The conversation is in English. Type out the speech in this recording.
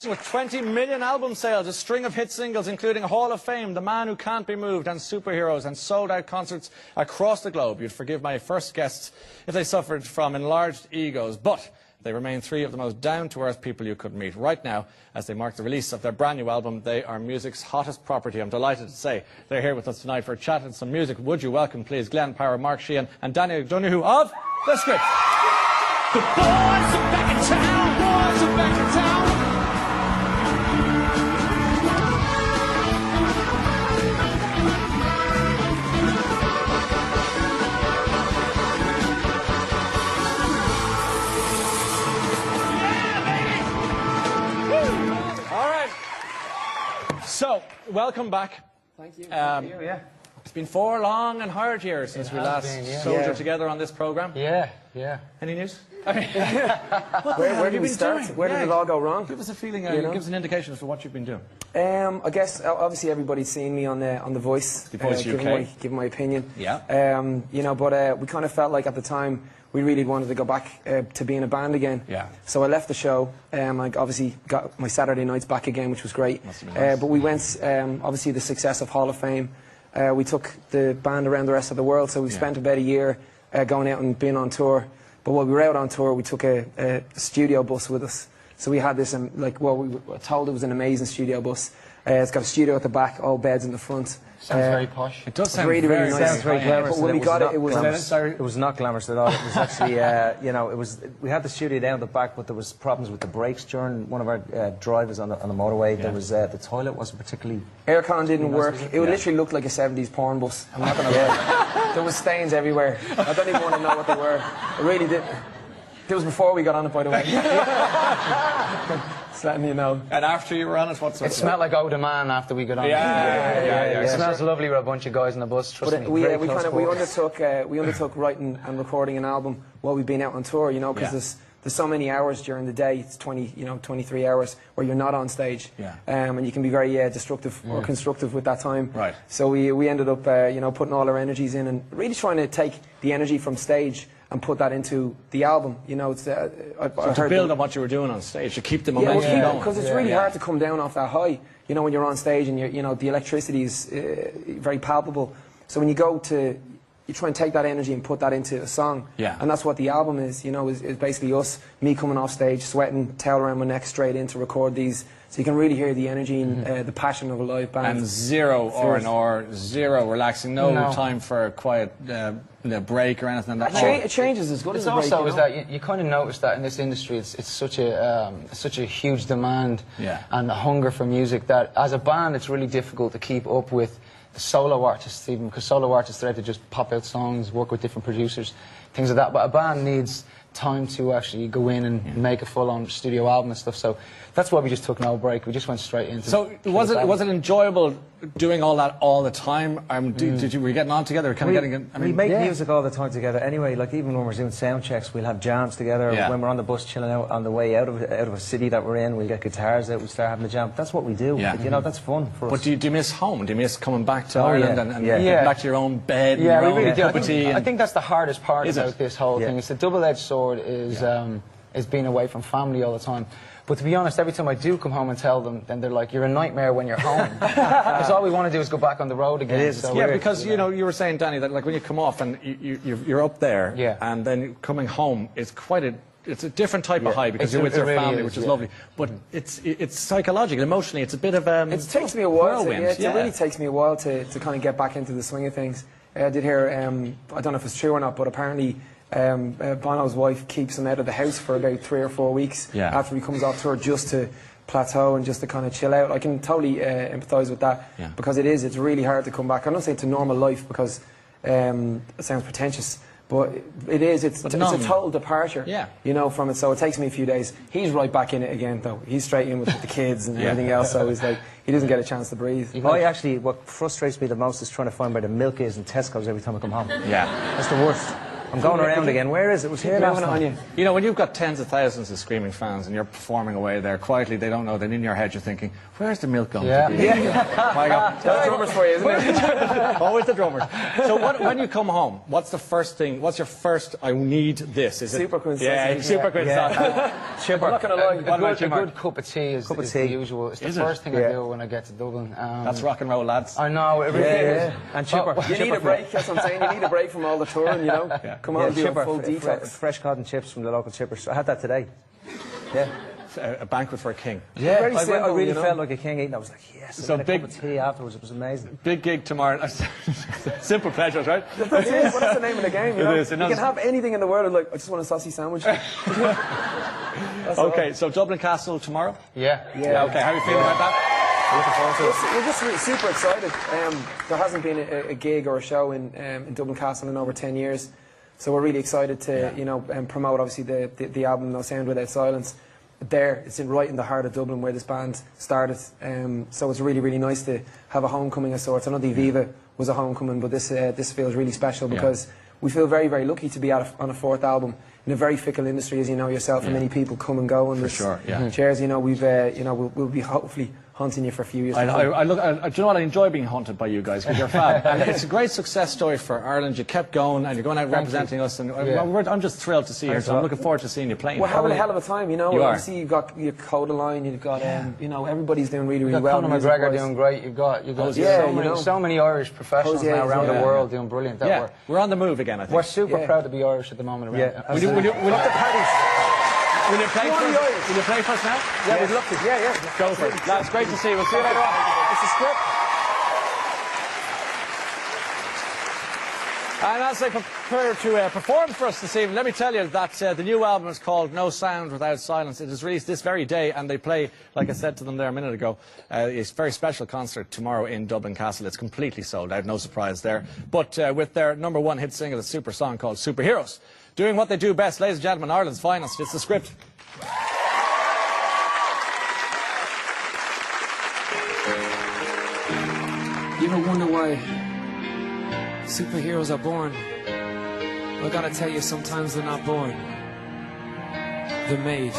With 20 million album sales, a string of hit singles including Hall of Fame, The Man Who Can't Be Moved and Superheroes, and sold-out concerts across the globe. You'd forgive my first guests if they suffered from enlarged egos, but they remain three of the most down-to-earth people you could meet. Right now, as they mark the release of their brand new album, they are music's hottest property. I'm delighted to say they're here with us tonight for a chat and some music. Would you welcome, please, Glenn Power, Mark Sheehan and Danny O'Donoghue of The Script. The boys are back in town, boys are back in town. So, welcome back. Thank you. Yeah. It's been 4 long and hard years since we last soldiered together on this programme. Yeah. Any news? Where did we start? Where did it all go wrong? Give us a feeling, give us an indication as to what you've been doing. I guess obviously everybody's seen me on the Voice. The Voice UK. Giving my opinion. Yeah. But we kind of felt like at the time we really wanted to go back to being a band again. Yeah. So I left the show. I obviously got my Saturday nights back again, which was great. Must have been nice. But we went, obviously the success of Hall of Fame. We took the band around the rest of the world, so we spent about a year going out and being on tour. But while we were out on tour, we took a studio bus with us. So we had this, we were told it was an amazing studio bus. It's got a studio at the back, all beds in the front. Sounds very posh. It does sound really very nice. Sounds very glamorous. But when we got it, it was it was not glamorous at all. It was actually, we had the studio down the back, but there was problems with the brakes during one of our drivers on the motorway. There was the toilet wasn't particularly. Aircon didn't work. It literally looked like a 70s porn bus. I'm not going to lie. There was stains everywhere. I don't even want to know what they were. It really did. It was before we got on it, by the way. Just letting you know. And after you were on it, what sort It smelled like Eau de Man after we got on. Yeah. It smells lovely with a bunch of guys on the bus. Trust me. We undertook writing and recording an album while we've been out on tour, because there's so many hours during the day. It's 23 hours where you're not on stage, and you can be very destructive or constructive with that time. Right. So we ended up putting all our energies in and really trying to take the energy from stage and put that into the album. It's to build on what you were doing on stage, to keep the momentum going. Because it's really hard to come down off that high. When you're on stage and the electricity is very palpable. So when you go to, you try and take that energy and put that into a song. Yeah. And that's what the album is. Is basically me coming off stage, sweating, towel around my neck, straight in to record these. So you can really hear the energy and the passion of a live band. And zero R&R, zero relaxing, no time for a quiet break or anything like that. It changes as good as a break. It's also is that you kind of notice that in this industry it's such a huge demand and a hunger for music that as a band it's really difficult to keep up with the solo artists, even because solo artists are able to just pop out songs, work with different producers, things like that. But a band needs time to actually go in and make a full-on studio album and stuff. So that's why we just took no break. We just went straight into. So was it enjoyable doing all that all the time? Were you getting on together? We make music all the time together. Anyway, like even when we're doing sound checks, we'll have jams together. When we're on the bus chilling out on the way out of a city that we're in, we'll get guitars out. We start having a jam. That's what we do. That's fun for us. But do you miss home? Do you miss coming back to Ireland and getting back to your own bed? Yeah, and we really do. I think that's the hardest part about this whole thing. It's a double-edged sword. Is being away from family all the time. But to be honest, every time I do come home and tell them, then they're like, "You're a nightmare when you're home." Because all we want to do is go back on the road again. It is. So because you were saying, Danny, that like when you come off and you're up there, and then coming home, it's a different type of high because you're with your family, which is lovely. But it's psychological, emotionally, it's a bit of it takes me a while. It really takes me a while to kind of get back into the swing of things. I did hear, I don't know if it's true or not, but apparently Bono's wife keeps him out of the house for about 3 or 4 weeks after he comes off tour, just to plateau and just to kind of chill out. I can totally empathise with that because it's really hard to come back. I'm not saying to normal life because it sounds pretentious, but it's a total departure from it. So it takes me a few days. He's right back in it again though. He's straight in with the kids and everything else, so he's like, he doesn't get a chance to breathe. What frustrates me the most is trying to find where the milk is in Tesco's every time I come home. Yeah. That's the worst. I'm going around again. Where is it? It was here last Moving on night. you. You know, when you've got tens of thousands of screaming fans and you're performing away there quietly, they don't know. Then in your head you're thinking, where's the milk going to be? My God. That's drummers for you, isn't it? Always the drummers. So when you come home, what's the first thing? What's your first? I need this. Is it Super Queen Yeah, sausage. Super Queen sausage. Chipper. I'm not going to lie. What about A you, Mark? good cup of tea is Cup of the tea. usual. It's the Is it? first thing I do when I get to Dublin. That's rock and roll, lads. I know, it really is. And chipper. You need a break, that's what I'm saying. You need a break from all the touring, you know? Come on, do a chipper. full detox. Fresh cod and chips from the local chippers. I had that today. Yeah. A banquet for a king. Yeah, Very I simple, really you know? felt like a king eating. I was like, yes. So And a big- cup of tea afterwards. It was amazing. Big gig tomorrow. Simple pleasures, right? That's it. Well, that's the name of the game, you know? It is, it You knows- can have anything in the world, like, I just want a saucy sandwich. That's all. Okay, so Dublin Castle tomorrow. Yeah. Yeah. Okay, how are you feeling about that? We're just super excited. There hasn't been a gig or a show in Dublin Castle in over 10 years, so we're really excited to promote obviously the album No Sound Without Silence. There, it's right in the heart of Dublin where this band started. So it's really, really nice to have a homecoming of sorts. I know the Aviva was a homecoming, but this feels really special because we feel very, very lucky to be on a fourth album in a very fickle industry, as you know yourself, and many people come and go. And for sure, yeah. Chairs, you know, we'll be hopefully hunting you for a few years. I to come. do you know what? I enjoy being hunted by you guys because you're fab. And it's a great success story for Ireland. You kept going and you're going out representing us. And I'm just thrilled to see you. So I'm looking forward to seeing you playing. We're having a hell of a time, you know. You are. See, you've got your Codaline, you've got, everybody's doing really, really You've got well. Conor McGregor music-wise. doing great. You've got Yeah, so, you many, know. so many Irish professionals Jose, now around yeah. the world doing brilliant. That Yeah, we're on the move again, I think. we're super Yeah. proud to be Irish at the moment. Around Yeah. Will you play You wanna be first? Irish? Will you play first now? Yeah, we'd love to. Yeah. Go for it. That's great to see you. We'll see you later on. It's a script. And as they prepare to perform for us this evening, let me tell you that the new album is called No Sound Without Silence. It is released this very day, and they play, like I said to them there a minute ago, a very special concert tomorrow in Dublin Castle. It's completely sold out, no surprise there. But with their #1 hit single, a super song called Superheroes. Doing what they do best, ladies and gentlemen, Ireland's finest. It's The Script. You ever wonder why superheroes are born? Well, I gotta tell you, sometimes they're not born. They're made.